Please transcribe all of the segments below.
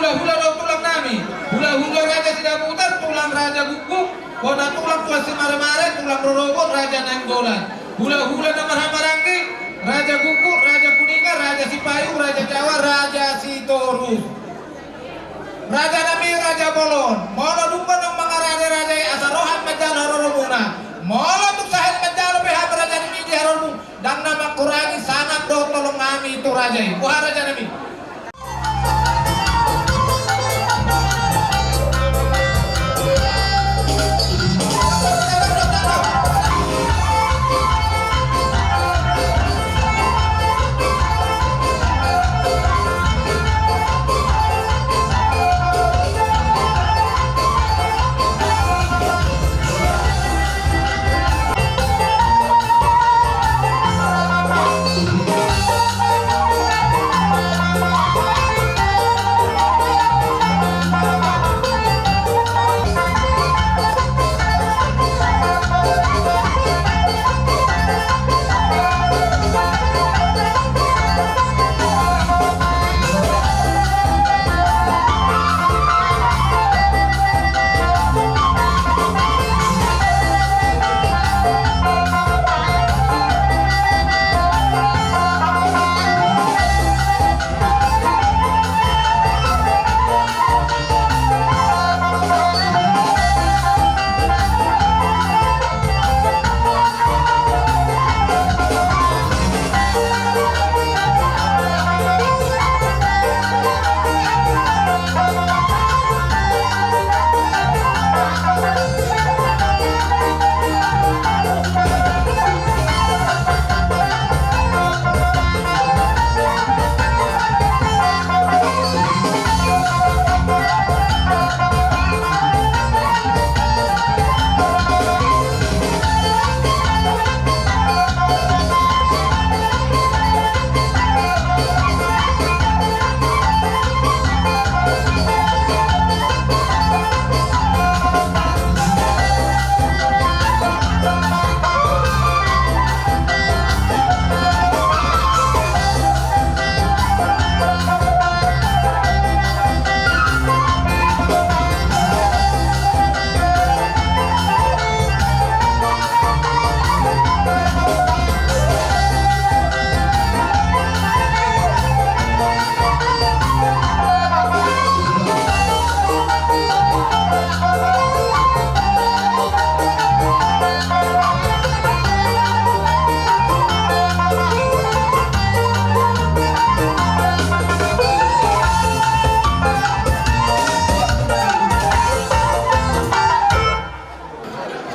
hula-hula do tulang nami. Hula-hula raja tidak putar, tulang raja guguk. Kona tulang tuas si mare-mare, tulang rorobot raja nainggolan. Hula-hula na marhamaranggi, raja guguk, raja kuninga, raja sipayu, raja jawa, raja sitorus. Raja nami raja bolon. Mono dumpa ng mga raja asarohan majalo rorobuna. Mono tuk sahel majalo pihak raja nami di haronu. Dan nama kurangi sangat do tolong nami itu raja. Wah raja nami.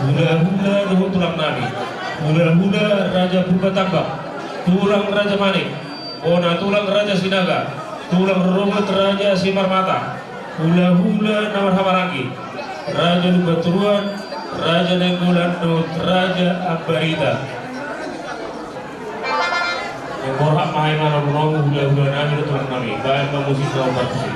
Hula-hula doho tulang nami. Hula-hula raja Purbatamba. Tulang raja Manik. Ona tulang raja Sinaga. Tulang robot raja Simarmata. Hula-hula namar Hamarangi. Raja Lubaturuan. Raja Nenggolan Dot Raja Abarita. Yang berhak main malam hula-hula nami tulang nami. Baik musik nomor musik.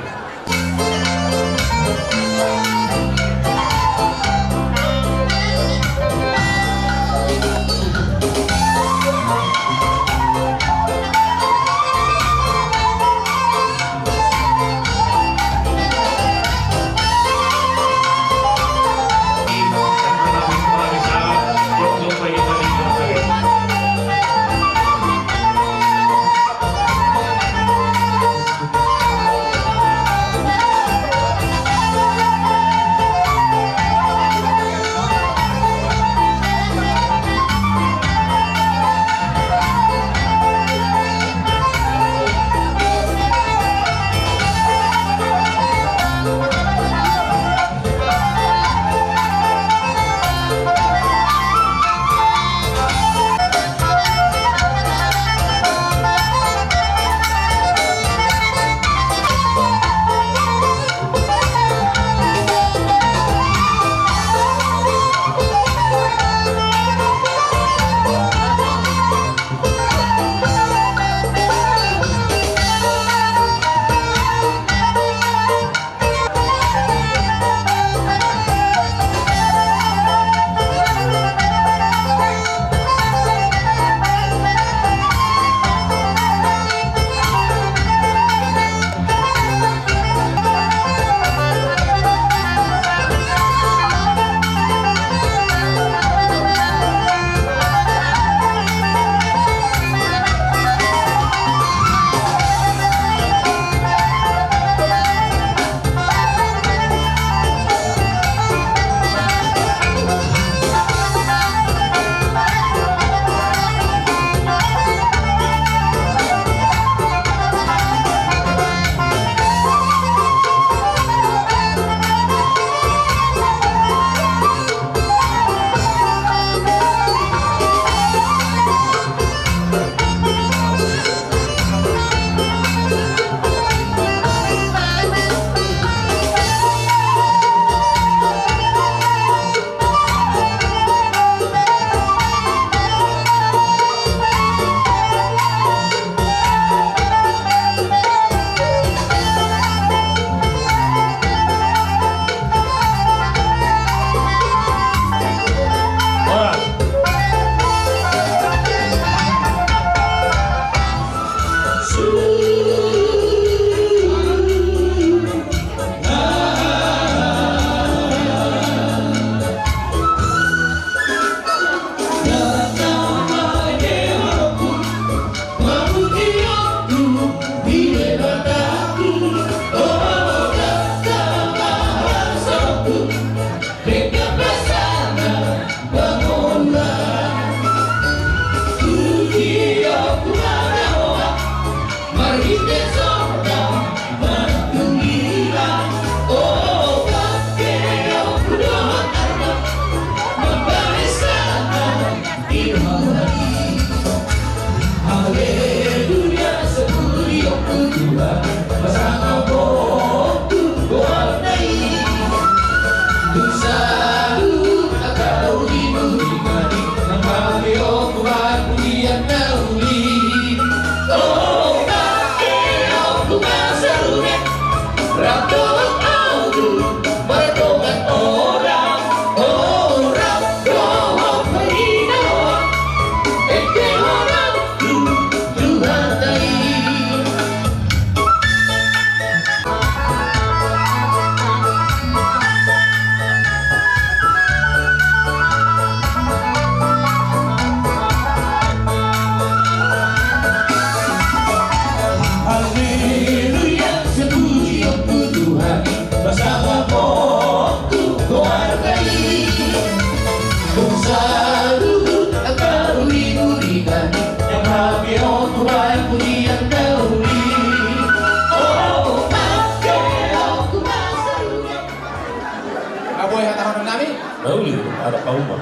ada kau mah.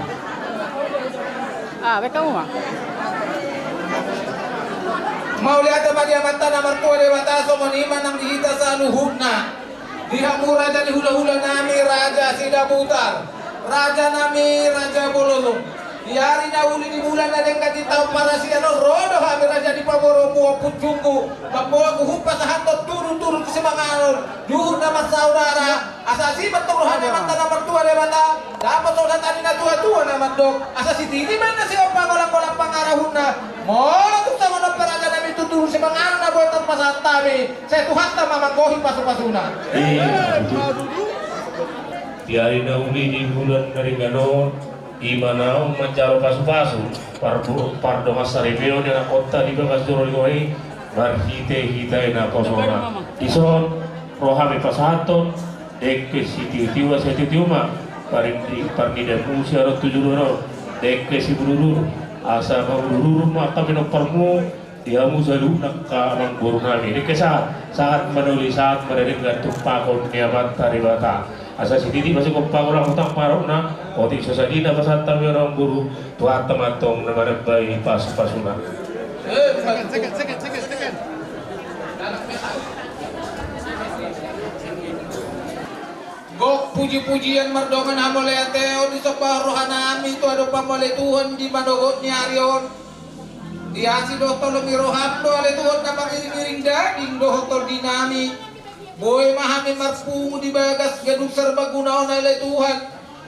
Kamu mah. Mau lihat apa dia mata nomor tua de bataso monima nang dihita sa luhurna. Dihamu raja di hula-hula nami raja Sidabutar. Raja nami raja Bololo. Di hari na uli di bulan na deng kati tau para si ano rodo kami raja di paboro mua pucungku. Kamboa kuhumpa sa hantot turun-turun ke semanganon. Juhun nama saudara. Asasi betul hanya mata nomor tua de bata. Dapat saudara tadi na tua-tua nama dok. Asasi tini mana si opa golang-golang pangarahuna. Mola tuh sama nomor raja nami turun semanganon na buatan pasat tami. Saya Tuhan tak mamanggohi pasu-pasuna. Di hari na uli di bulan dari ganon imana mencaro pasu-pasu pardo masaribeo na kota di bagas joro liwai marhite hitai na kosona ison rohame pasaton dekke sitiwa setiuma parnida musia ro tujuro dekke si buluru asa buluru maka mino parmu dia musalu nakka amang guru nami dekke saat manuli saat mereka gantung pakon niamat taribata asa sititi masih kompa orang utang parok na oti sosadina pasata orang guru tuat tematong na marebay pas-pasuna. Second. Gok puji-pujian mardongan hamole ateo di separuhan nami itu ada pamole Tuhan di madogot nyarion. Di asi dohtol miroham do ale Tuhan nama iring-iring dading dohtol dinami. Boy mahami marpungu di bagas gadung serbaguna oleh Tuhan.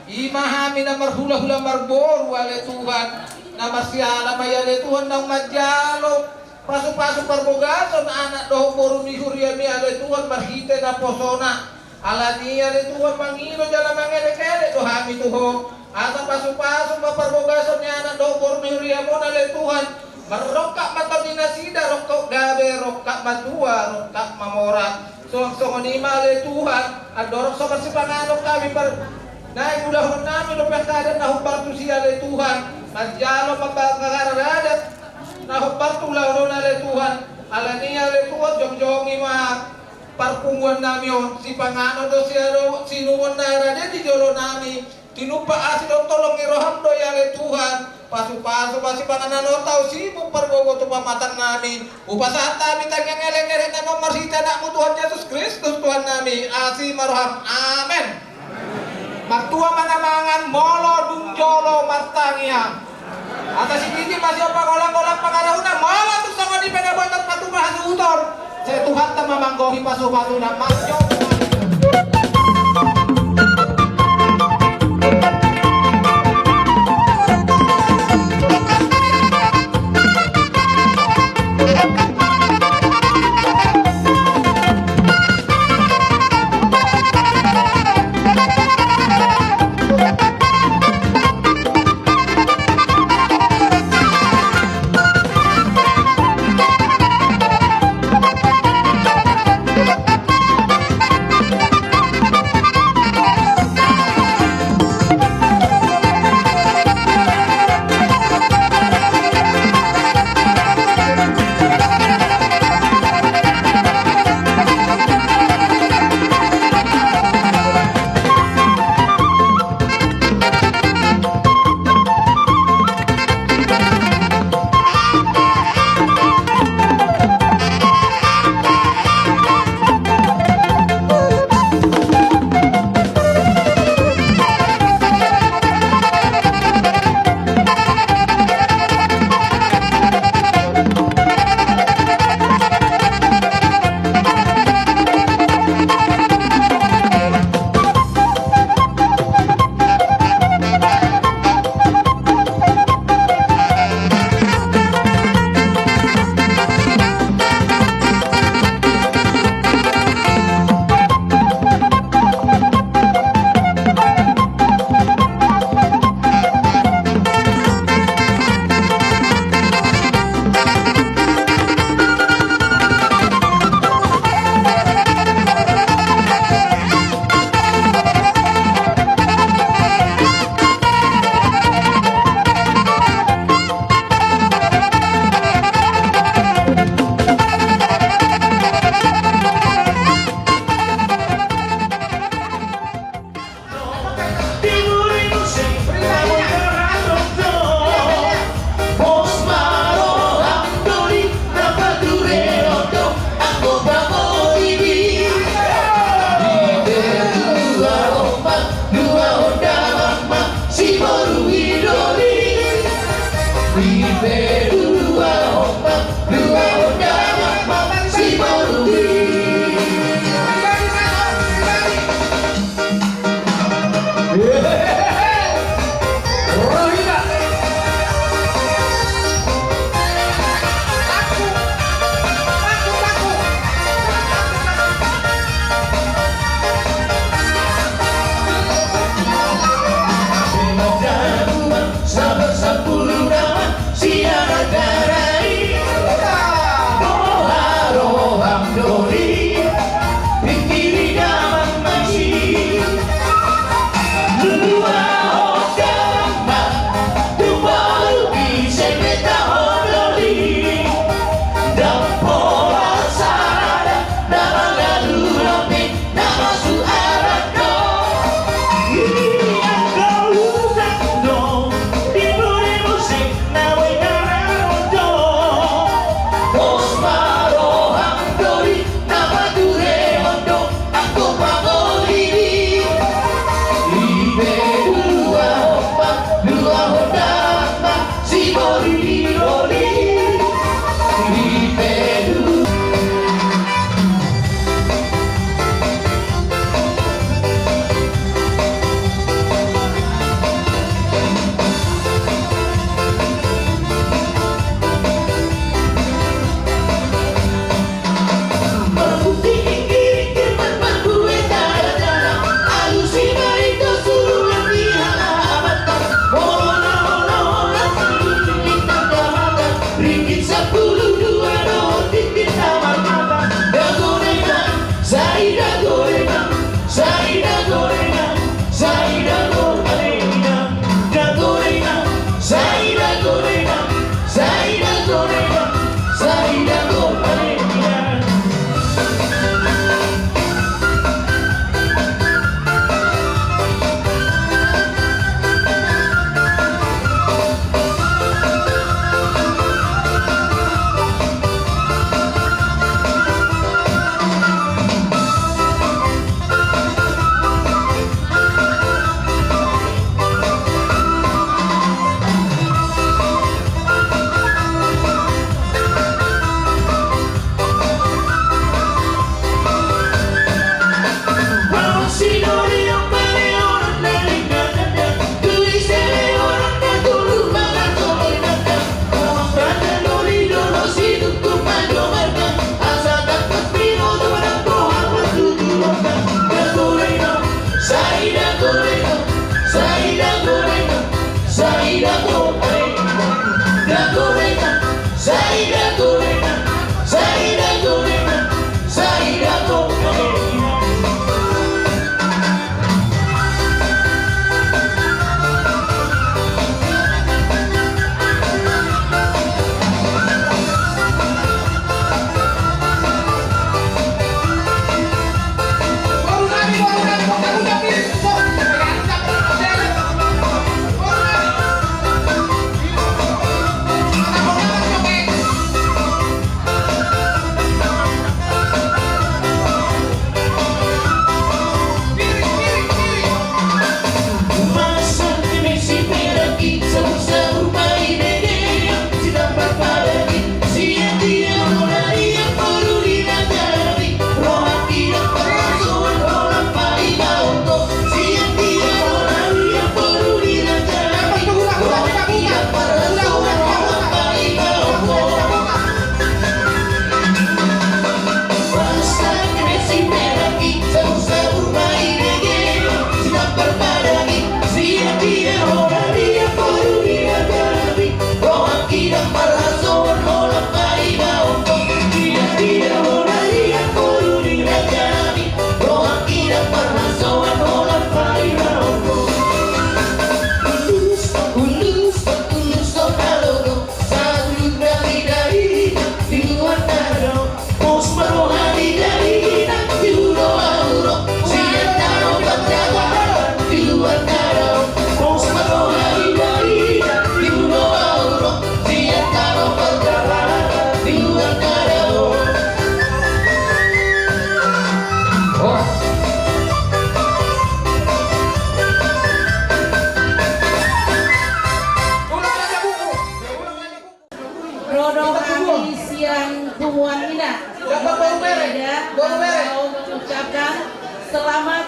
Imahami na marhula-hula marboru oleh Tuhan. Nama siala mayale Tuhan nang majalo. Pasu-pasu parbogason anak doh boru ni huriami oleh Tuhan marhite na posona. Alani oleh Tuhan mangino jala mangele-kele doh hami tuho. Asa pasu-pasu parbogason ni anak doh boru ni huriami oleh Tuhan. Merokak mata dinasida rokok gabe rokak matua rokak mamorat. Soang-soang ni male Tuhan adorok sobat sipanganok kami naik udah nami lo pekada na hubar tu siale Tuhan manjalo mabakaradat na hubar tu lauro na le Tuhan alania le Tuhan jong-jongi ma parpunguan nami on si pangano do siaro sinuwon na rada di jolo nami tinupa asidon tolong iroham do ya le Tuhan pasu-pasu pasi panganano tau sibuk pergogo tu pamatan nami upasahan kami tangyang elek-elek na memarsita nakmu Tuhan Yesus Kristus Tuhan nami asi marham amin martua manamangan molo dungjolo martangiang atas ini masih apa golang-golang pangarahuna molo tu sama di penabuatan patumahan utor saya Tuhan tak memanggohi pasu-pasuna masyo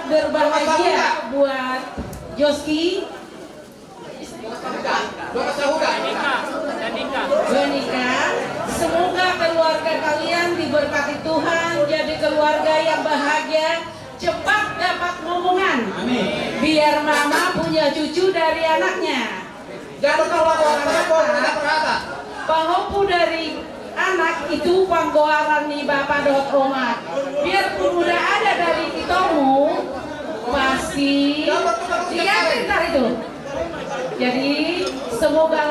berbahagia buat Joski, Benika. Semoga keluarga kalian diberkati Tuhan, jadi keluarga yang bahagia, cepat dapat ngomongan. Biar mama punya cucu dari anaknya. Jangan kalau orang Pahopu dari anak itu panggoaran di Bapak Dot Omat. Biarpun udah ada dari kitomu, pasti diganti ntar itu. Jadi semoga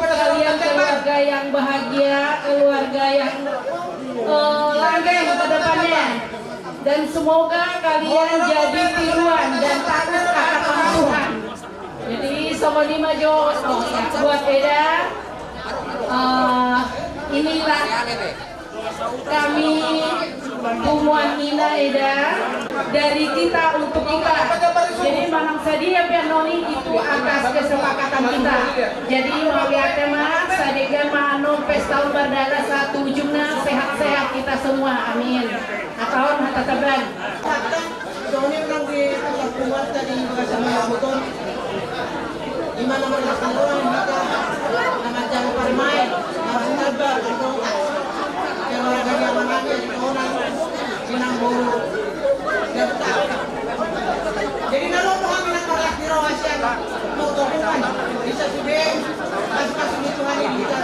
kalian keluarga yang bahagia, keluarga yang langgeng ke depannya. Dan semoga kalian jadi tiruan dan takut akan Tuhan. Jadi sama lima jo buat Eda. Inilah kami Tumuan Ina Eda dari kita untuk kita. Jadi manang sadia pianoni itu atas kesepakatan kita. Jadi mau lihat tema sadega mano pesta berdana satu ujungnya sehat-sehat kita semua. Amin. Atau hata teban. Soalnya orang di keluar tadi bersama motor. Di mana mereka orang kita nama jalan permain, nama terbang itu kalau ada yang menanya orang sinang buru daftar. Jadi kalau Tuhan minat orang di rahasia mau Tuhan bisa sudah kasih di Tuhan ini kita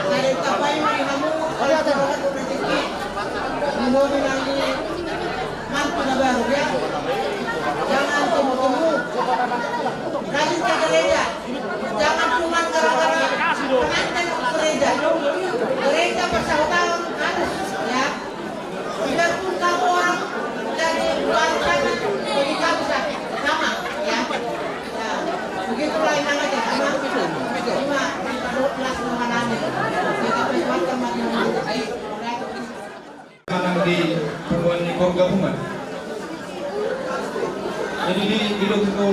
dari tapai mai kamu oleh Tuhan rezeki mau nanti mampu baru ya. Jangan temu-temu rajin ke gereja, jangan cuma gara-gara pengantin gereja. Gereja persaudaraan harus ya. Biarpun kamu orang dari luar sana, jadi kamu sama ya. Ya, begitulah yang aja sama. Cuma 12 mengalami. Kita perjuangkan macam-macam. Manang di perempuan di gabungan. Jadi di hidup itu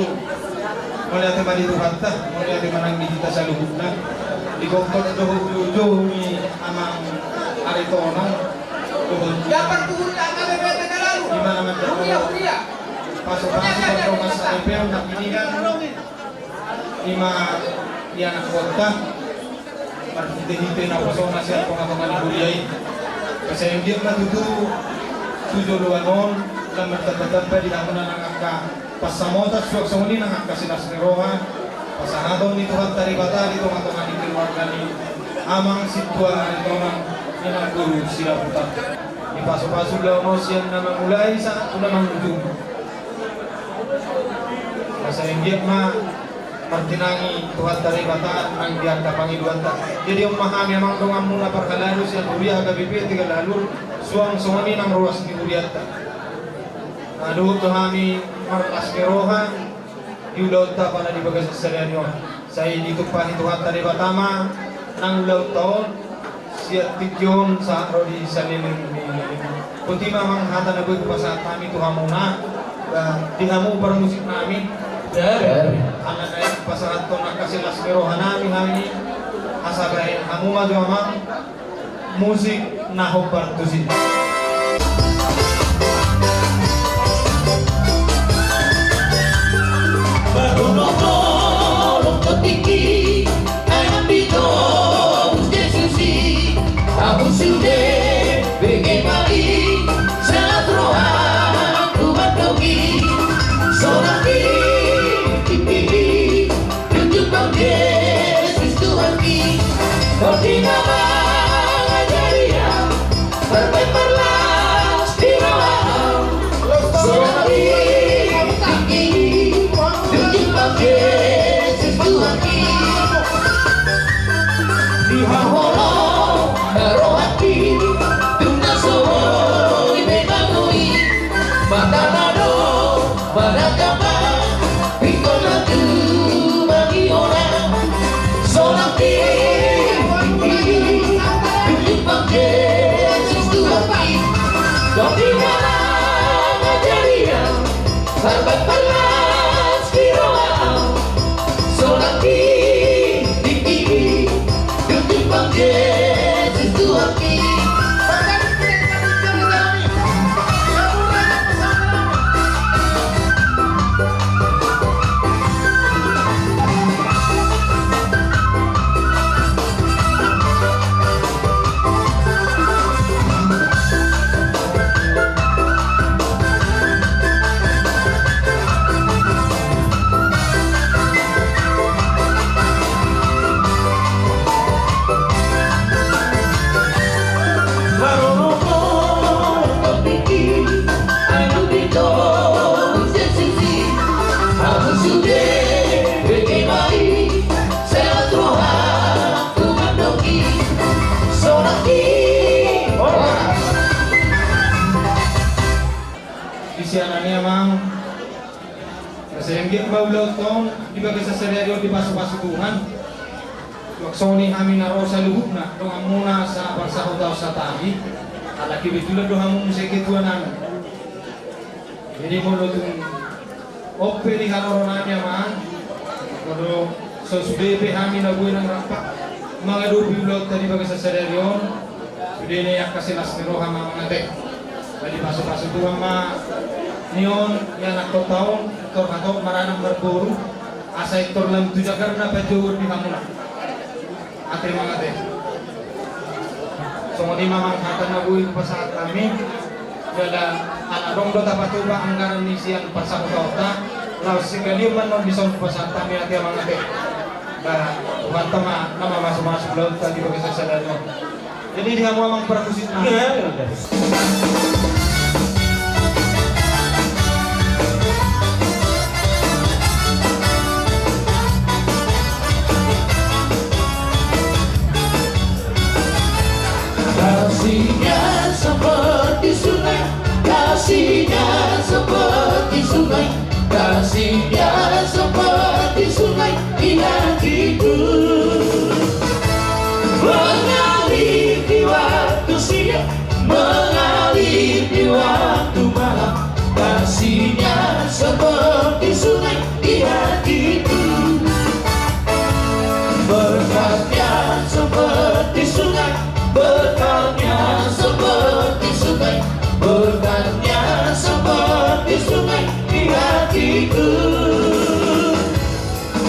melihat teman itu hatta, melihat teman yang kita selalu guna. Di kokot jauh ni amang aritonang. Dapat turun apa bebek lalu? Di mana mana? Pasok-pasok kalau masa IPL nak ini kan lima di anak kota. Hite-hite na pasona siya pengamangan kuliah. Kasi yung dia matutu tujuh luanon dan bertata-tata di dalam angka pasamota suak sumuni nang angka sinas neroha pasanadon ni Tuhan taribata di tong atong ani keluarga ni amang sitwa ni tong inang guru sila putar di paso-paso lawan siya na mamulai sa una mangujung kasi yung dia martinangi Tuhan taribata ang dianta pangiduan ta jadi yung mahami amang dong amuna parkalalo siya kuliah gabi tiga lalu suang sumuni nang ruas ni kuliah ta aduh Tuhani markas kerohan diulaut ta pada di bagas salanyo saya ditupahi Tuhan tadi pertama nang ulaut taon siat tikyon sa rodi salilin kunti mamang hata na buik pasat kami Tuhan muna dihamu bermusik namin dari anak naik pasaran to nakasilas kerohan namin kami asagain hamu maju amang musik nahok partusin Kasi yang git maulaw tong di ba sa sereryo di pasok-pasok Tuhan. Waksoni amin na sa luhub na doon muna sa pagsako daw sa tahi. Alaki bitulad doon mo musikit tuan namin. Jadi mo lutong ope di kaloro namin man. Kalau so sudebe amin na buhay ng rampak. Mga dubi ulot tadi ba sa sereryo. Sudah niyak kasi nasmiro mga tek. Bali pasok-pasok Tuhan ma niyon yang nakto taon tor kato maranang berburu asa tor lam tuja karena bajur di kamuna ate mga te so di mamang hatan na buhin pa sa kami dala anadong do tapatuba anggaran ni siyan pa sa kota laos sigali man non bison pa sa kami ate mga te ba tuhan tama nama masuk-masuk laut tadi bagi sasaran mo jadi dia mau mamang prakusit na Kasihnya seperti sungai, kasihnya seperti sungai, kasihnya seperti sungai di hatiku. Mengalir di waktu siang, mengalir di waktu malam, kasihnya seperti sungai di hatiku. Berkatnya seperti sungai, berkatnya seperti sungai, berkatnya seperti sungai di hatiku.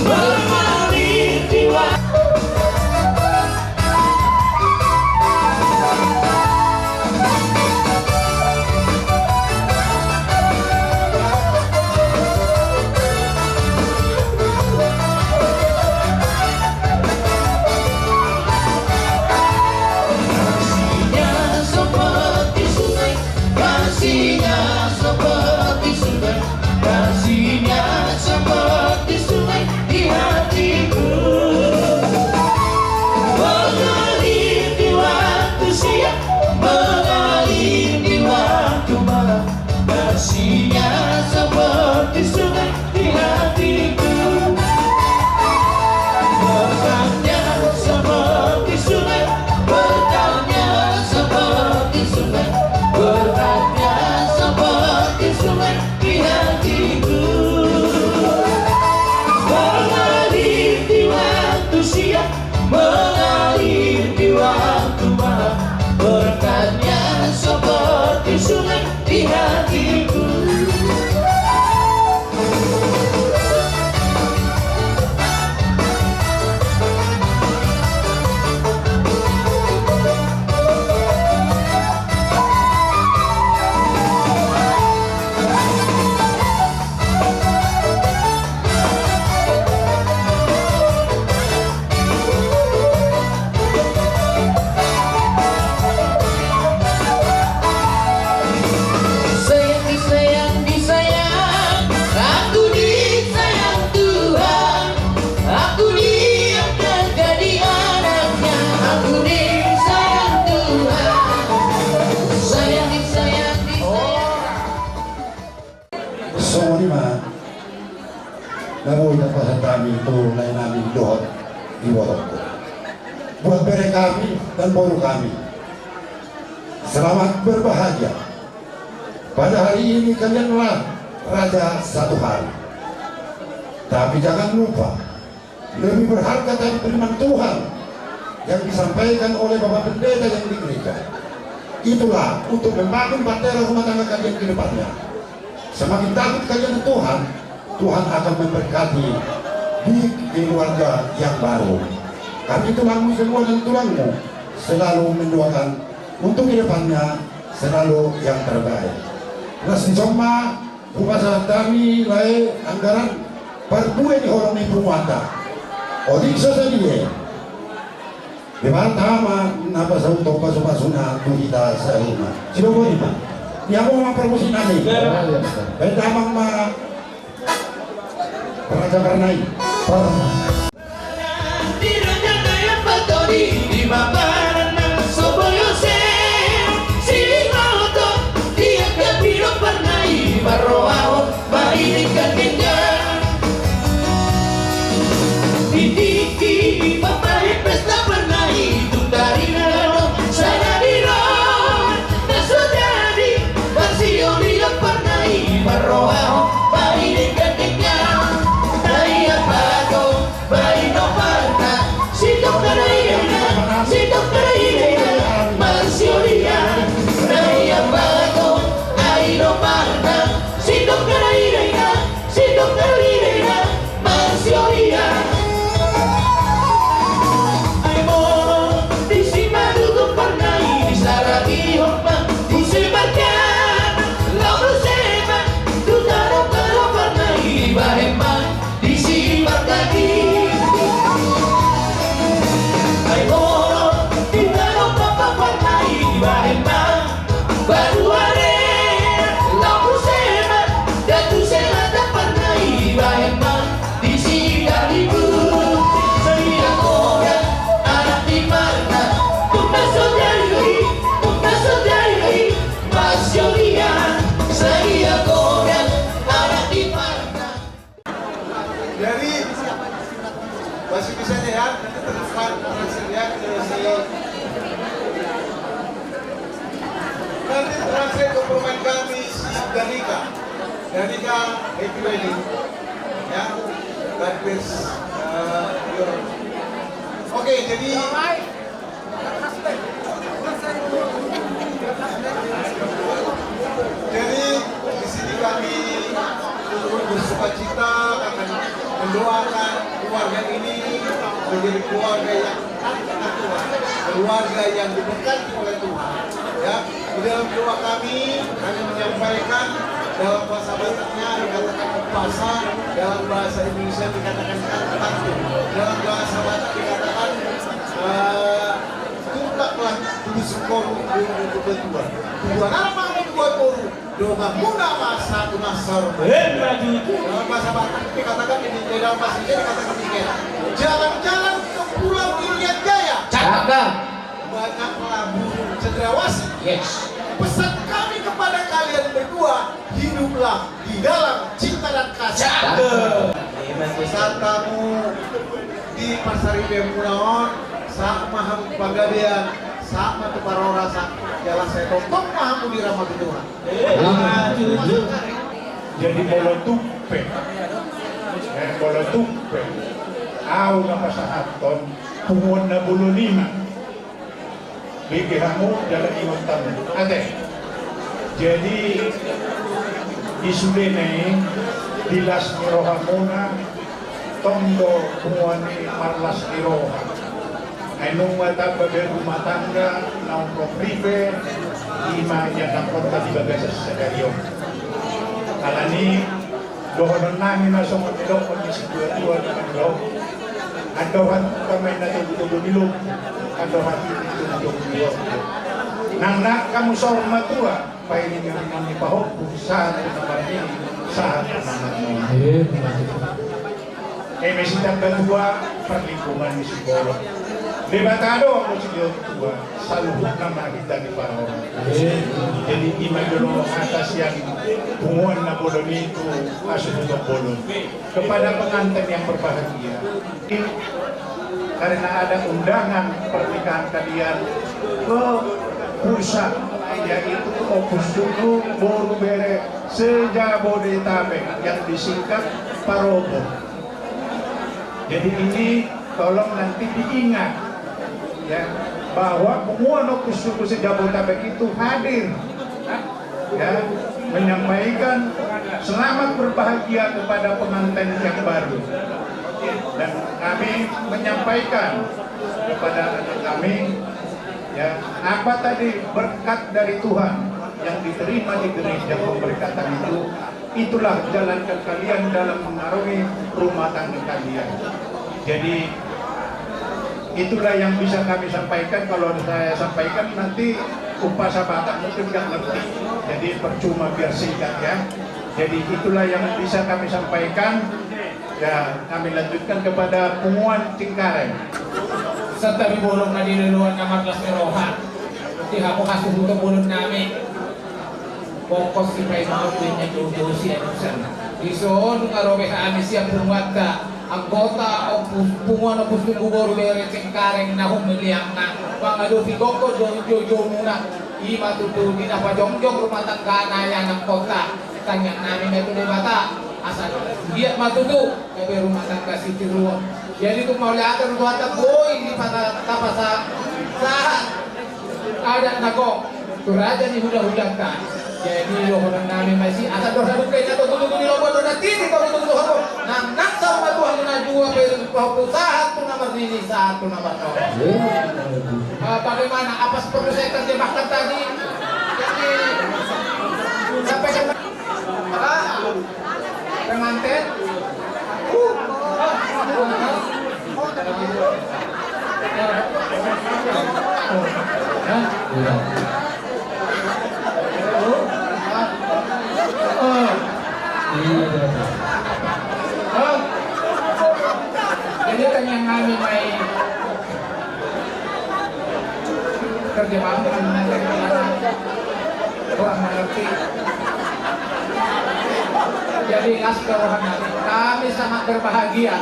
Mengalir di waktu mengalir di waktu malam, berkatnya seperti sungai di hatiku. Namuhi na sa kami tunay namin doon di Borok. Buat bere kami dan boru kami, selamat berbahagia. Pada hari ini kalianlah raja satu hari. Tapi jangan lupa, lebih berharga dari firman Tuhan yang disampaikan oleh Bapak Pendeta yang di gereja. Itulah untuk membangun bahtera rumah tangga kalian ke depannya. Semakin takut kalian Tuhan, Tuhan akan memberkati di keluarga yang baru. Kami tulangmu semua dan tulangmu selalu mendoakan untuk kedepannya selalu yang terbaik. Nasi soma upasa kami lai anggaran berdua di orang ni pumuata. Odik sesadia. Pertama napa sa untuk pasuna kita sa rumah. Sino mo di ba? Dia mau mempromosi nanti. Pertama Raja Karnai. Di babaran ng soboyose, silimauto, di ang kapiro Parnay, baroao, mahilig ka ganyan. Jadi kan itu ready. Ya. God bless your. Oke, jadi di sini kami bersukacita akan mendoakan keluarga ini menjadi keluarga yang keluarga yang diberkati oleh Tuhan. Ya, di dalam doa kami menyampaikan dalam bahasa Bataknya dikatakan upasa, dalam bahasa Indonesia dikatakan kantu, dalam bahasa Batak dikatakan tungkaklah tubuh sekor untuk berdua. Tujuan apa dua koru? Doa muda masa tunasar. Dalam bahasa Batak dikatakan ini, dalam bahasa Indonesia dikatakan ini. Jalan-jalan ke Pulau Irian Jaya. Cakap. Banyaklah burung cendrawasih. Yes. Pesan kami kepada kalian berdua, hiduplah di dalam cinta dan kasih. Saat kamu di Pasar Ibe Munaon, saat maham pagadian, saat matu parora saat jalan saya tonton mahamu di ramah Tuhan. Jadi bolo tumpe. Bolo tumpe. Au na pasahaton pungon na bulu lima. Bibihamu jalan imam tamu. Ate. Jadi isudene dilas niroha muna tondo punguani marlas niroha. Ainung mata bagai rumah tangga naung proprive lima yang nakon tadi bagai sesadaryo. Alani dohonon namin na sumot nilok kung dua naman nilok. Adohan kamay na tutulo nilok. Adohan tutulo nilok. Nang kamu sor matua, painin nga naman ipahok kung saan naman ini, saan naman ini. May sitang kedua, perlingkungan ni Sigoro. Debatado ako sa tua, sa luhut na makita ni Paro. Jadi imay dulu atas yang bunguan na bolon itu, asunod bolon. Kepada pengantin yang berbahagia. Karena ada undangan pernikahan kalian ke pusat, yaitu Opus Dulu Borubere Sejabodetabek yang disingkat Parobo. Jadi ini tolong nanti diingat ya, bahwa penguan Opus Dulu Sejabodetabek itu hadir ya, menyampaikan selamat berbahagia kepada pengantin yang baru. Dan kami menyampaikan kepada anak kami ya, apa tadi berkat dari Tuhan yang diterima di gereja pemberkatan itulah jalankan kalian dalam mengarungi rumah tangga kalian. Jadi itulah yang bisa kami sampaikan. Kalau saya sampaikan nanti upasa Batak mungkin nggak ngerti, jadi percuma biar singkat ya. Jadi itulah yang bisa kami sampaikan. Ya, kami lanjutkan kepada Punguan Cingkareng. Serta bolong na dinuluan na marlas ni Rohan. Di hapong kasubuto bulong namin. Pokos si Pray Mountain niya yung siya sana. Ison, karobe sa amin siya pumwata. Ang gota o punguan o pusto bugoro bere Cingkareng na humiliang na. Pangalo si Goko, jojo muna. Ima tutulin na pa jongjong rumah tangga na yan ang kota. Tanya namin na ito ni Bata. Asal dia matutu ke rumah tangga si Tiruan. Jadi itu mau lihat ruatan boy di pada tapasa saat ada nagong turaja ni huda-hudakan. Jadi orang nami masih asal dosa dukanya atau tunggu di lomba dosa tini kalau tunggu aku nang sama Tuhan na dua puluh satu nomor ini satu nomor bagaimana apa seperti saya terjemahkan tadi jadi sampai ke pengantin jadi kan yang kami main terjemahan orang mengerti. Jadi askerohan kami sangat berbahagia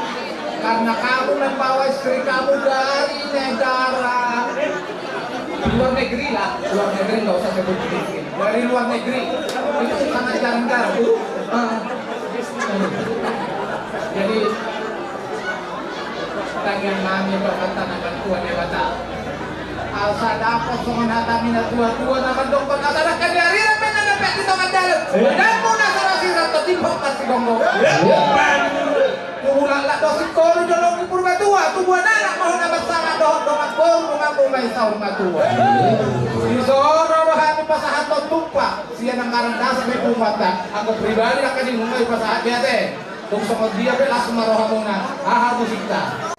karena kamu membawa istri kamu dari negara luar negeri lah, luar negeri nggak usah sebut dari luar negeri itu sangat jarang-jarang. bagian mami berkata naman tuan ni bata. Asa dapat sungan hatami na tua-tua naman doktor asa na kanyari na pinanapit dito ang dalag. Dan mo na sa rasirat to timbok na si Gongo. Kulang lah dosit koro jolong di purba tua, tubuh anak mau nambah sama dohot domat koro ngabungay sa rumah tua. Isoro rohani pasahat to tumpa, siya nang karandasa may pumata. Ako pribadi na kasi ngumay pasahat niya te. Kung sa dia belas maroha muna, aha musikta.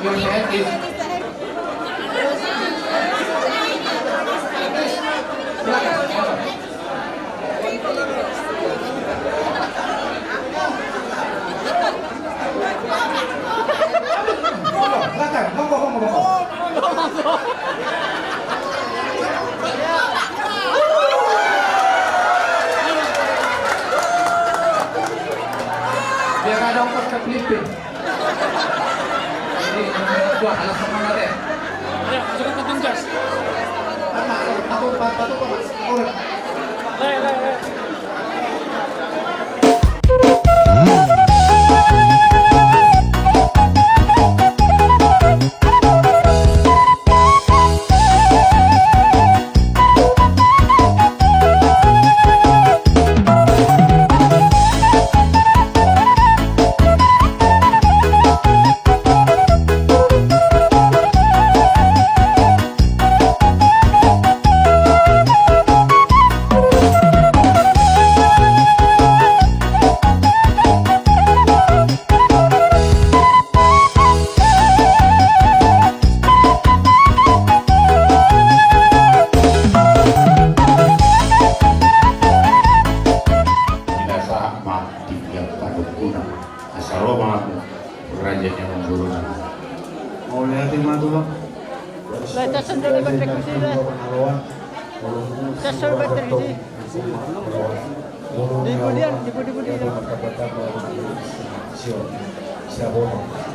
Your head is Belakang, monggo. Biar ada ongkos ke Filipina. Jadi dua alas semangat ya. Ya, masukkan ke tunjas.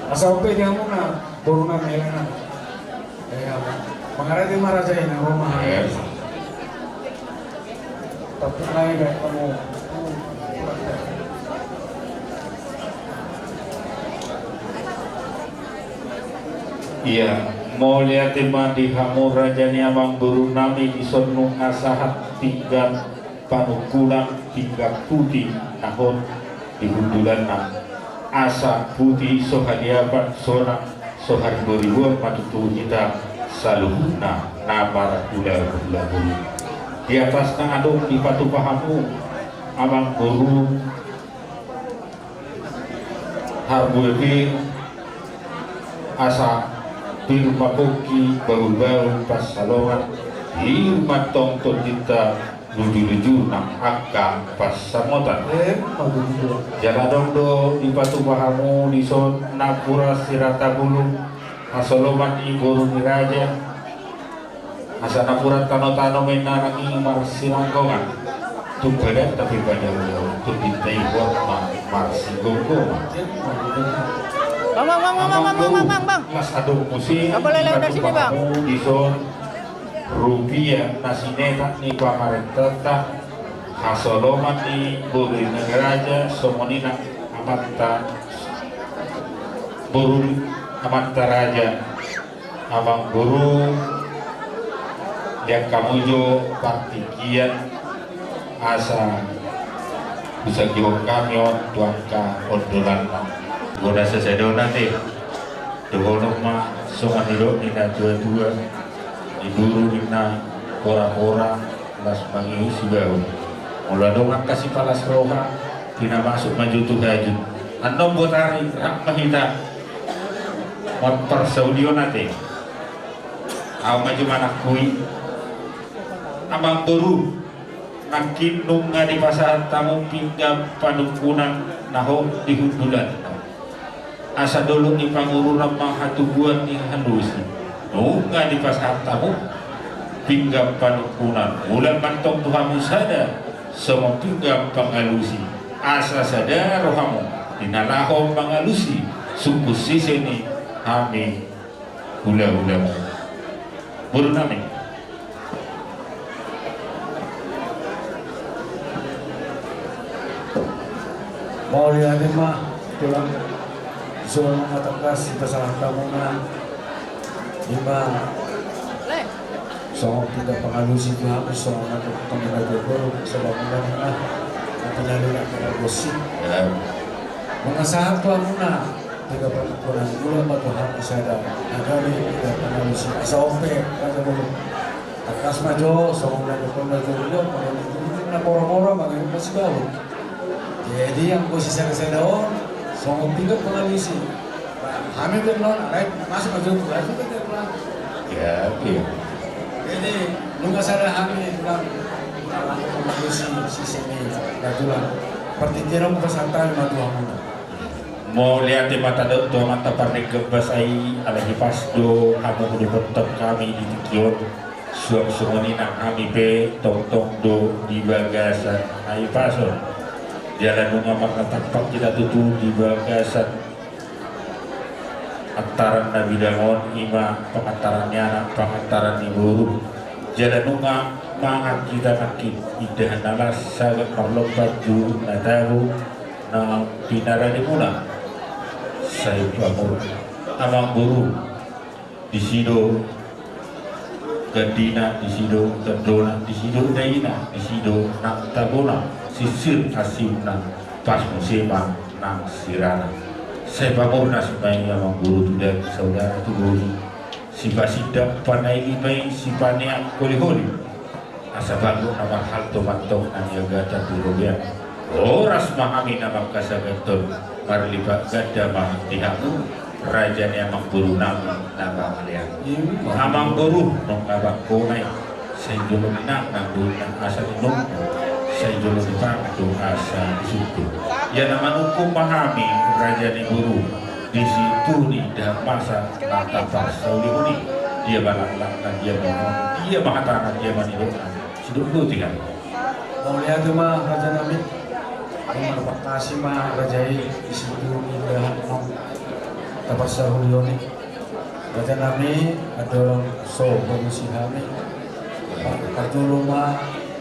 Asal pe dia muna boruna melana. Mengarai di Maraja ini rumah. Tapi lain kayak kamu. Iya, mau lihat di hamur rajani amang burunami di sonu asahat tiga panukulang tiga putih tahun di hundulan asa putih sohadiapan sona sohar beribuan matutu kita saluhna namar ular bulu di atas adung di patu pahamu amang buru harbuepi asa firma koki baru-baru pas salongan hirmat tongton kita luju-luju nang akka pas samotan jalan dong do di patu bahamu di son napura sirata bulu asoloman i guru raja asa napura tano-tano menarang i marsirangkongan tu badan tapi pada beliau tu ditai buat marsinggongo Bang. Mas aduk musim Nggak boleh lewat dari sini, Bang. di son rupiah nasineta ni pamarentata hasoloman ni buri negaraja somonina amatta buru amatta raja abang guru yang kamujo partikian asa bisa jiwang kamyon tuangka ondolan goda sesedo nanti doholok ma somaniro nina dua-dua iburu nina kora-kora las mangi sigau mula dongan kasih palas roha tina masuk maju tuh hajun andong botari rahmahita motor saudio nanti au maju manak kui abang buru makin nunga di pasar tamu pinggam panukunan naho di hundulan asa dulu di pangurunan mahatubuan ni halusi nunga di pasar tamu pinggam panukunan ulang mantong tuhamu sada semua pinggam pangalusi asa sada rohamu dinalaho pangalusi suku siseni kami hula-hula buru nami Mau lihat mah tulang soal mengatasi kesalahan kamu na lima soal tidak pengalusi Tuhan soal untuk teman jodoh sebab mana penyalur akan gosip mengasahan kamu na tidak perkumpulan gula batu hati sada agami tidak pengalusi SOP kata dulu akas majo soal melakukan jodoh kalau itu na moro-moro bagaimana masih baru. Jadi yang posisi saya daun, soal tiga pengalusi, kami belum naik masuk ke jodoh, itu kita pulang. ya iya Jadi nunggu saya kami pulang pengalusi sisi ini, kebetulan pertikiran pesantren matu hamuna. mau lihat di mata do mata parnik kebasai alagi pasdo kamu di bentuk kami di tikion suam-suamani nang kami be tong-tong do di bagasan ai pasor jalan nunga makna tampak kita tutu di bagasan antaran Nabi Dangon ima pengantarannya anak pengantaran di buru jalan nunga mangat kita makin idah nalas sangat merlompat ju natahu na pinara di mula saya bangun amang buru di sido Gadina di sido Tendona di sido Daina di sido nang Tabona sisir asimna pas musiman nang Sirana saya bangun nasibay amang guru tidak saudara tu guru si basida panai ibay si pania koli-koli asa bago namang halto mantong ang yagata turubian oras mahami namang kasagaton marlibat gada mah dihamu raja ni amang guru namin nabangalian amang guru nung abang kunay sa julong na ng dulang asa nung sa julong na ng asa isuto yan naman kung mahami raja ni guru di situ ni dah masa natapas sa uli dia balak-balak dia bangun dia mengatakan dia manilungan sidulo tinggal mau lihat mah raja namin ang kasih mah rajai di situ ni dah tapos sa Hulyo ni raja namin adorang so bagusi kami patulong ma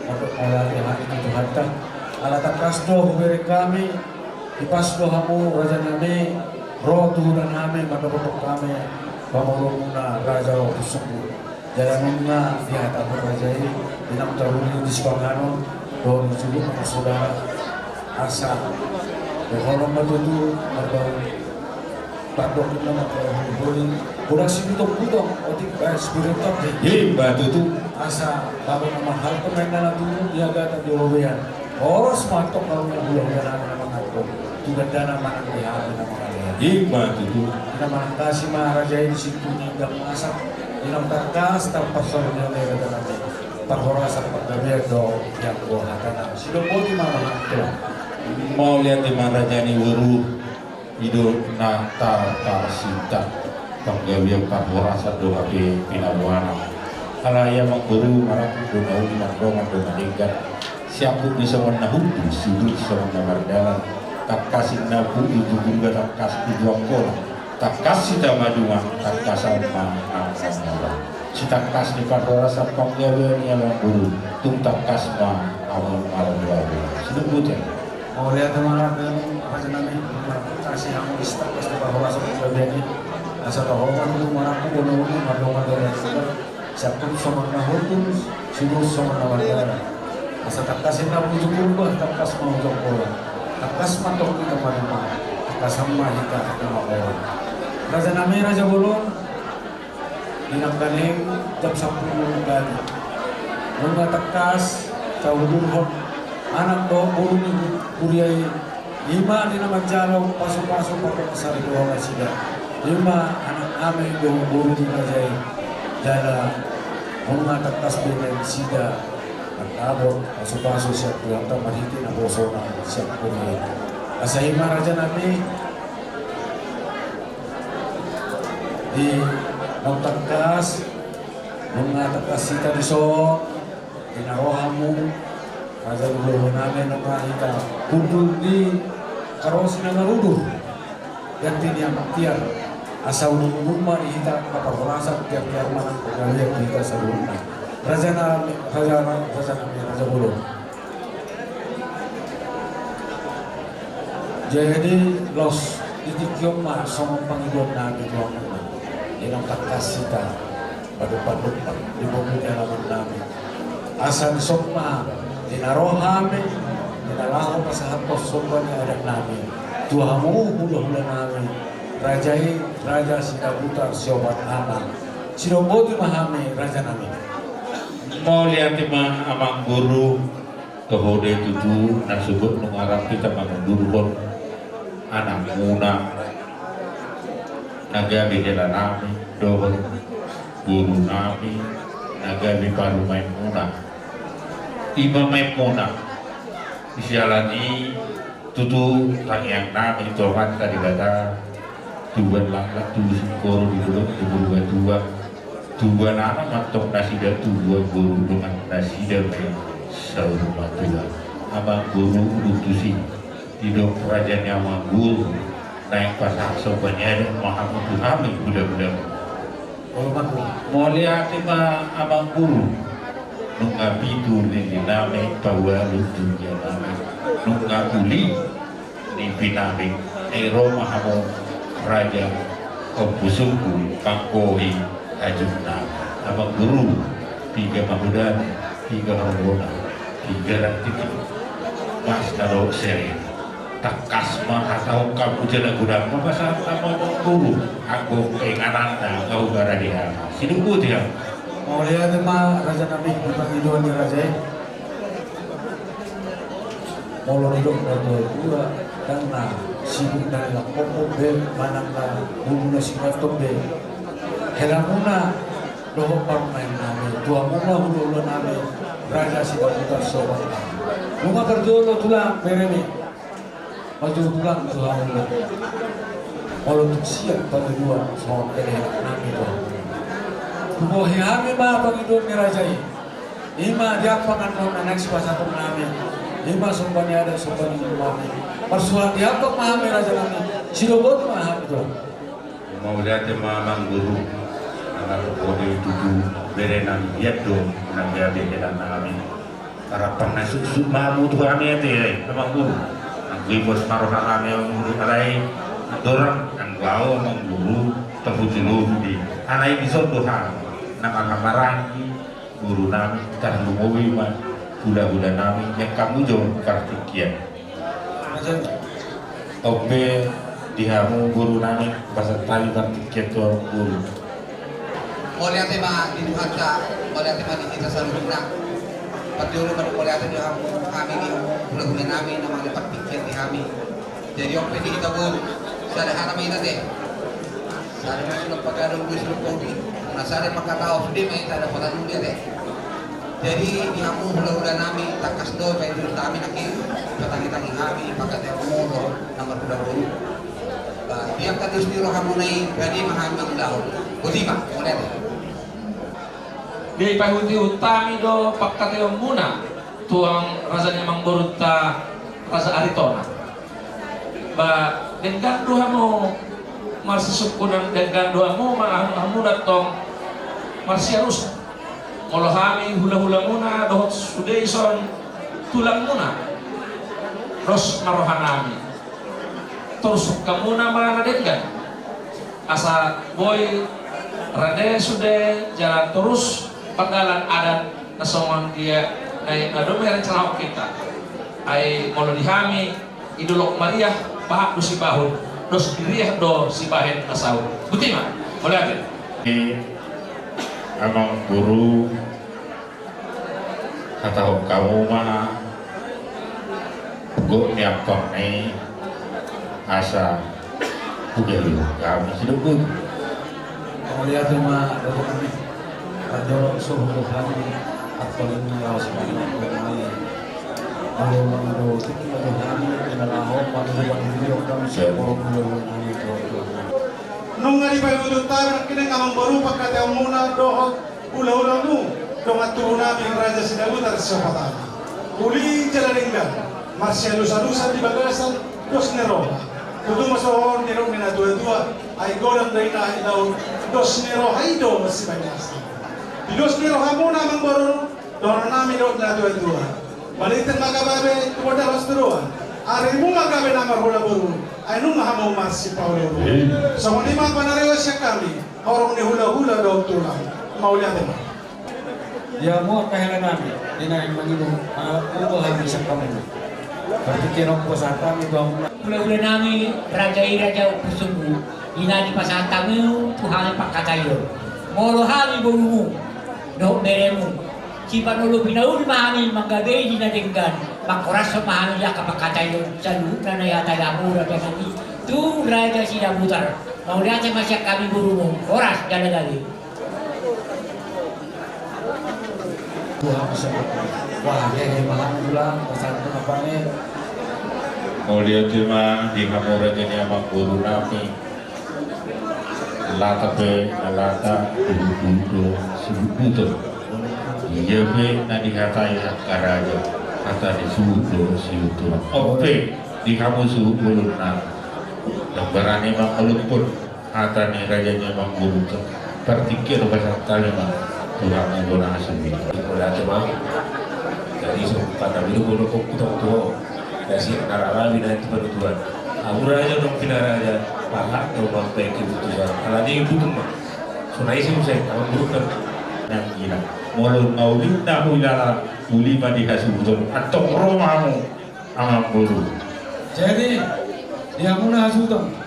untuk alati hati itu hatta alata kasdo huberi kami ipasdo hamu raja namin rotu dan kami madapotok kami pamulong na raja o kusuku jalan na di hata ko raja ini dinam taruni di Sipangano doon sulit ng saudara asa berholong matutu atau Padok kita nak boleh kurang sih butuh otik spiritual deh. batu tu Asa bago na mahal ko may nalatulong dia gata di Oweyan. Oras matok kalau na bulan na mga ko. Tuganda naman ang dihabi na mga liyan. batu tu Naman kasi maharaja di situ ni dang masak. Inang tarkas tapos sa niya na ito namin. Paghorasan paggabi do yang ko hatana. Sino po di mamahal mau lihat di mana jani wuru hidup na tarkasita panggawian paghorasan do api pinabuana kalaya magguru marang do nauli magrongan do naligat siapa bisa menahudu sudut sama mardalan tak kasih nabu itu juga tak kasih tujuan kola tak kasih tamadungan tak kasih mana si tak kasih di paghorasan panggawian yang magguru tung tak kasih ma awal malam lalu sudah bukan. Mau lihat teman apa namin kasi ang istak kasi bahwa sa pagbabi asa tahoman ko marako kuno madongan do sa pun sa mga hutun sino sa mga wala asa takas na pujuko ba takas mo do ko takas matok kita manima takas sama hita na mawala raja namin raja bolon inang kaning jam 10 gani mga takas sa udurhon anak do burung kuriay lima di naman jalaw pasok-pasok pa sa ritual sila lima anak amin do burung di kajay jala mga takas bilang sida at abot pasok-pasok siya tulang mariti na boso na siya kuriay asa lima raja namin di magtakas mga takas sita di so inaroha mo Raja Lulo namin ang makita kudul di karosi na narudo ganti niya maktiar asa ulumuma ihita kapagulasan tiar-tiar man ang pagaliak dito sa luna Raja Lulo jadi los itikyong ma sa mga Panginoon namin inang takasita padu-padu di bumi alaman namin asan sokma dinarohame dinalaho pa sa hapos soba ni anak namin tuhamu hula-hula namin raja sinabutar siobat anak sinoboti mahami raja namin mau lihat mah amang guru kehode tutu nasubut nungarap kita mangundurhon anak muna nagabi nila namin dohon guru namin nagabi paru main muna Iba Maimuna isialani tutu tangiang namin itu kan tadi kata tuan langkat tulis koro di bulan dua anak mantok nasida dua guru dengan nasida saur matua abang guru utusi hidup kerajaan yang manggul naik pasang sobannya Mahamudu Hamid budak-budak mau lihat lima abang guru nunga pitu ni name bawa lutu ya name nunga uli ni piname ero Mahamu Raja Kompusungku Pangkoi Ajumna abang guru 3 Mahudan 3 Haruna 3 Rantitik Mas Naro Seri takas atau kamu jalan gudang masa sama guru aku keinginan kau gara dia hidupku dia mau lihat mah Raja Nabi Pangidon Raja mau lorong dua karena sibuk dari lakopok be manangka bumuna singatok be helamuna dohok parmain nabi tua muna hulu nabi Raja Sidaputar sobat lunga berjolo tulang beremi maju pulang ke Allah. Kalau untuk siap pada dua soal ini nami itu. Kubo hami ma pangidon ni Raja ini. Ima dia pangan non anak sepasa nami. Ima sumpahnya ada sumpahnya nami. Persoalan dia apa mahami Raja nami. Silobot mahami itu. Mau lihat mamang guru anak kode tujuh berenang lihat dong nami ada jalan nami. Harapan nasuk mamu tuh kami itu mamang guru. Libos maroha kami yang alai dorang ang lao mang guru tapujilu di alai bisod doha nama kamaran guru nami kan lumowi ma budak-budak nami yang kamu jauh kartikian ope dihamu guru nami pasal tali kartikian tuh guru Mulia tema di Tuhanka, mulia tema di kita saruna. Patuloy man mulia tema di kami di bulan-bulan namin na mga pagpikyan di kami. Jadi yung pwede kita po sa lahat namin natin. Sa lahat namin pagkadong gusto ng Podi. Kung nasari pagkatao, hindi may tada po tanong niya eh. Jadi di kami bulan-bulan namin, takas do, pwede doon namin nakin. Katangi-tangi kami, pagkatao mo, naman bulan-bulan. Biang katus di roh hamunay, pwede mahamang daw. Budima, mulia natin. Di pahuti utami do pagkateo muna tuang rasanya mangborunta rasa aritona ba dengan doa mo marsisukunan dengan doa mo maamunat tong marsiarus molohami hula-hula muna dohot sudeison tulang muna ros marohanami terus kamuna mana dengan asa boy rade sude jalan terus panggalan adat nasongon dia ay adumer celah kita ay molo dihami idulok Maria pahak do si bahon dos diriah do si bahen asaw butima boleh atin amang guru kata kamu mana go niapang ni asa udah lu kami hidup gue mau lihat mah Adoro suhu kami atau lima sebanyak bermain. Kalau menurut itu kami kenalaho pada video kami sepuluh kami itu. Nung nga di ba yung kini nga baru pagkatao muna dohot ula-ula nu dong at namin Raja Sidaputar sa Patama. Uli jalaringgan, marsialusa-lusa di bagasan dos nero. Kudu masohor nero mina dua-dua ay godang day na daw dos nero haido masih banyak. Dilos nero hamuna mang baru doon namin doon na dua-dua. Balitan magababe kepada Rasulullah. Ari mo magabe na marhula baru. Ay nung hamo mas si Paulo. So kung lima panarewa siya kami, orang ni hula-hula daw tulang. Maulihan din. Ya mo kahilan namin, dinahin Panginoon, ubo kami sa kami. Berpikirong po sa kami doon. Ula-ula namin, Raja Pusunggu, inani pa sa kami, Tuhan pagkatayo. Molo hami bulumu, no beremu. Sipa nulo pinauli mahami, manggabay dinadinggan. Makuras sa mahami ya kapagkatayo sa lupa na yata lamura dengan itu Raja Sidaputar. Mau lihat masya kami bulumu, oras dalagali. Tuhan bisa wah ya malam pulang pasal kenapa nih Mulia cuma di kamera jadi amak guru nami lata pe lata dulu subuh iya pe nadi kata ya karaja kata di subuh siutu ope di kamu suhu ulun na berani mang pun ata ni rajanya mang buruk pertikir bahasa talema Tuhan mengguna asli Wala cuma dari pada biru bodoh kok kita tuh dari nararawi dan itu penutuan. Aku raja dong pinaraja pahak atau bang peki putusan. Kalau dia itu tuh mah, sunai sih saya kalau buruk kan yang gila mulun maulid na hulala uli madi kasih betul atau romamu amam buru. Jadi dia muna hasutong.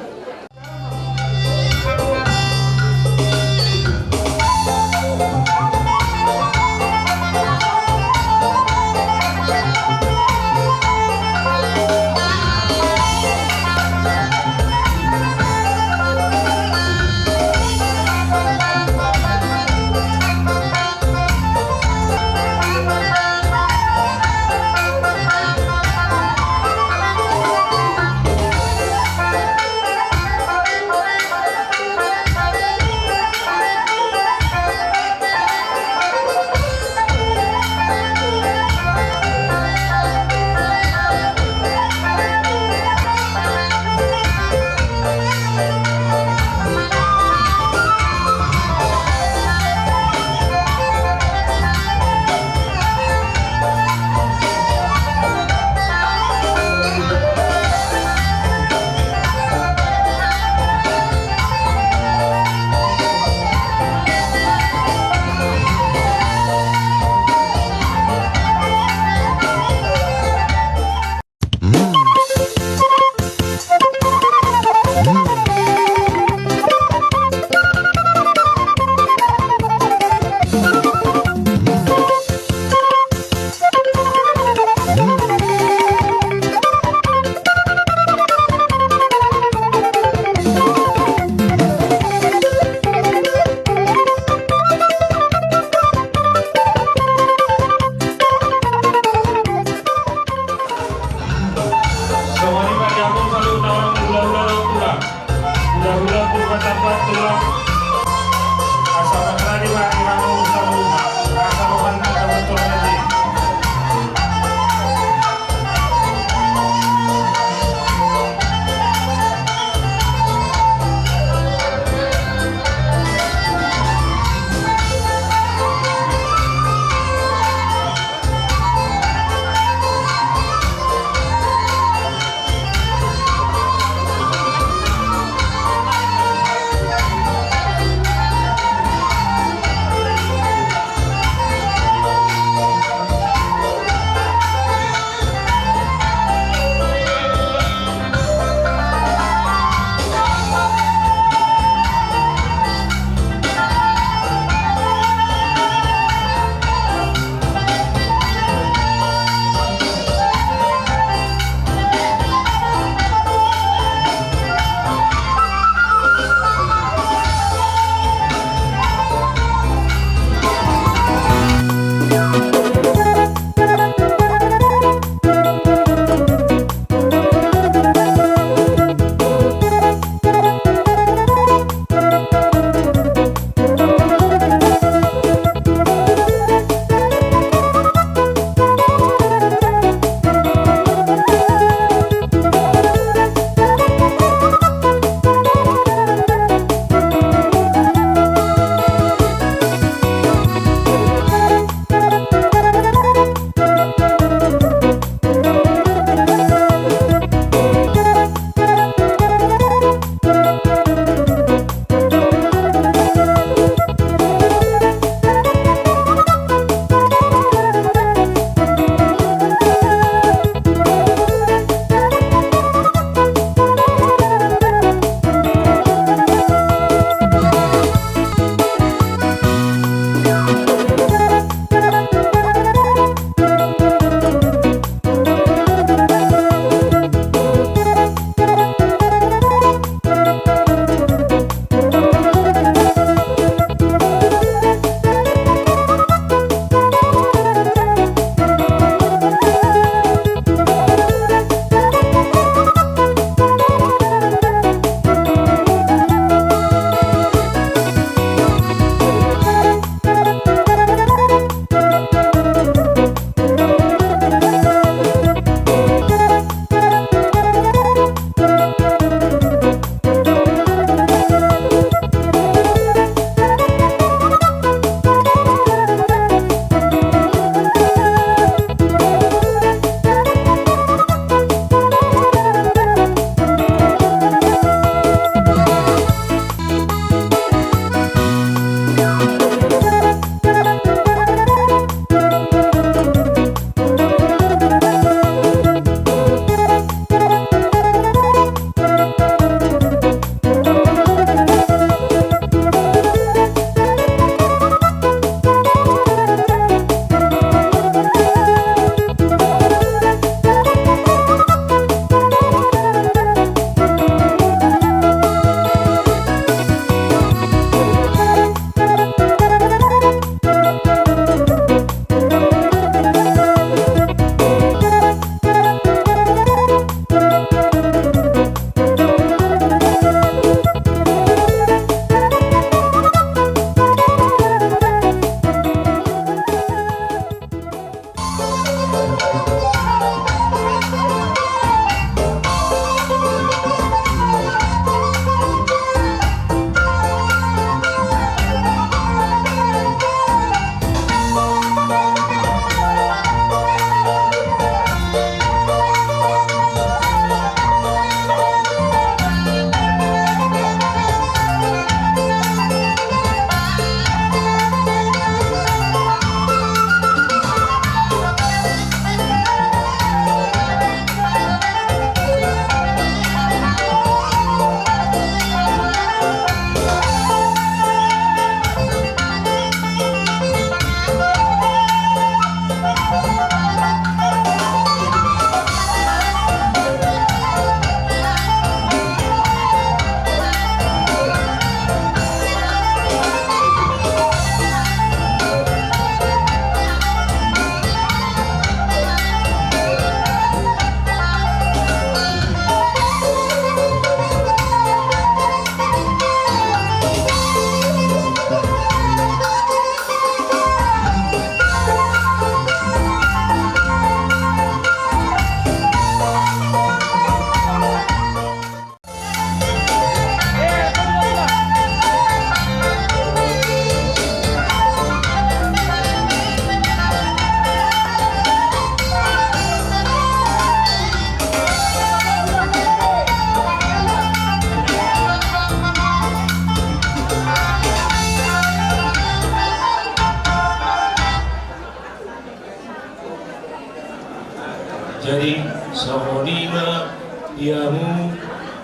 Sohonima diamu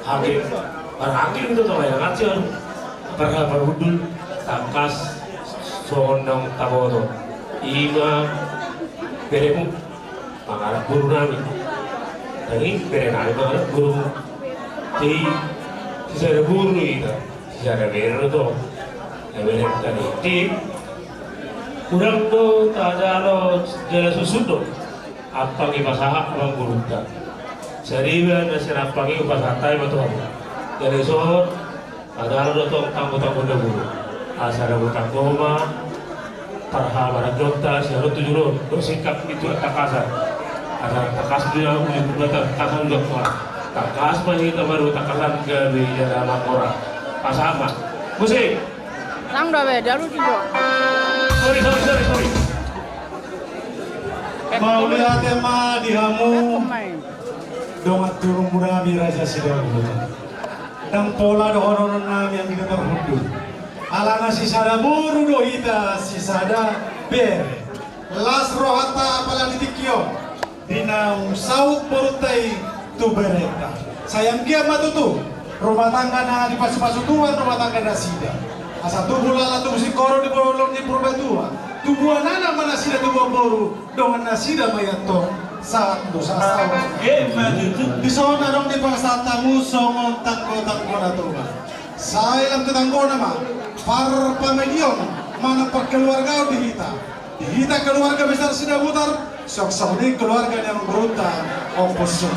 hakim hakim itu tuh yang ngacir berhudul takas sohondong tabodo ima beremu mangarap guru nami dari berenai mangarap guru di secara guru itu secara beru tuh beren tadi di kurang tuh tajalo jala susudo apa ki pasaha orang guru tak seriban nasi napagi upasatai betul jadi sohor ada dotong tanggo-tanggo guru asal utang koma parha barang jokta siapa tujuh bersikap itu takasan ada takas dia punya takasan dokter takas masih itu baru takasan gawe dalam orang pasama musik Nang dah beda lu juga. sorry Mau lihat tema dihamu dongat turun murami raja sidang dan pola dohonon nami yang kita terhudul alana sisada buru dohita sisada bere las rohata apalagi tikio dinam sauk porutai tu bereta sayang kia matutu rumah tangga na di pasu-pasu tua rumah tangga na sida asa tubuh lala tu musik koro di bolong di purba tua tubuh nana mana sida tubuh boru dongan nasida mayato saat dosa sawa di sana dong di pasar tamu songon tangko na tuba saya lam tetanggo nama par pamedion mana per keluarga dihita keluarga besar sida butar sok saudi keluarga yang beruta oposisi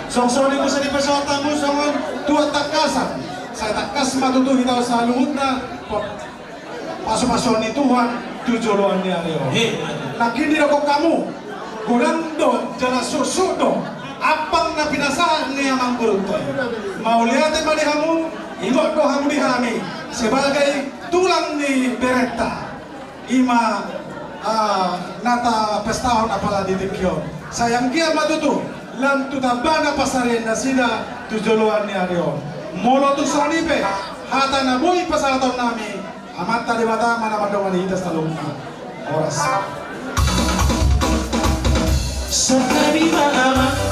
sok saudi bisa di pesawat tamu songon tua takasan saya takas matutu kita selalu mutna pasu-pasoni Tuhan tujuannya leo nah kini rokok kamu kurang do jala susu do apang na pinasaan ni amang beruntai mau lihat yang kamu ingot do kamu dihami sebagai tulang di bereta ima nata pestahon apala di tikyon sayang kia matutu lam tutabana pasarin na sida tujuan ni leo molo tu sonipe hata na boy pasaton nami amat tadi bata mana madongan hitas talungna oras. Sekali amat